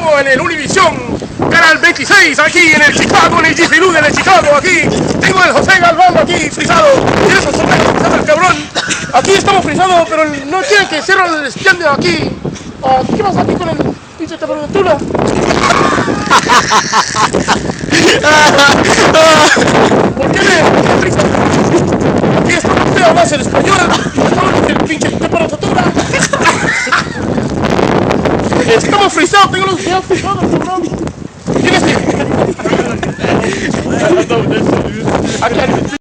como en el Univision, Canal 26, aquí en el Chicago, en el Jiffy Lube de Chicago, aquí. Tengo el José Galván aquí, frisado. Tiene su sombra frisado el cabrón. Aquí estamos frisados, pero no quieren que cierren el stand de aquí. ¿Qué pasa aquí con el pinche temperatura? ¿Por qué me frisas? Aquí estamos, usted hablas en español. Estamos en el pinche temperatura. Estamos frisados, tengo los dedos frisados, cabrón. ¿Quién es? Aquí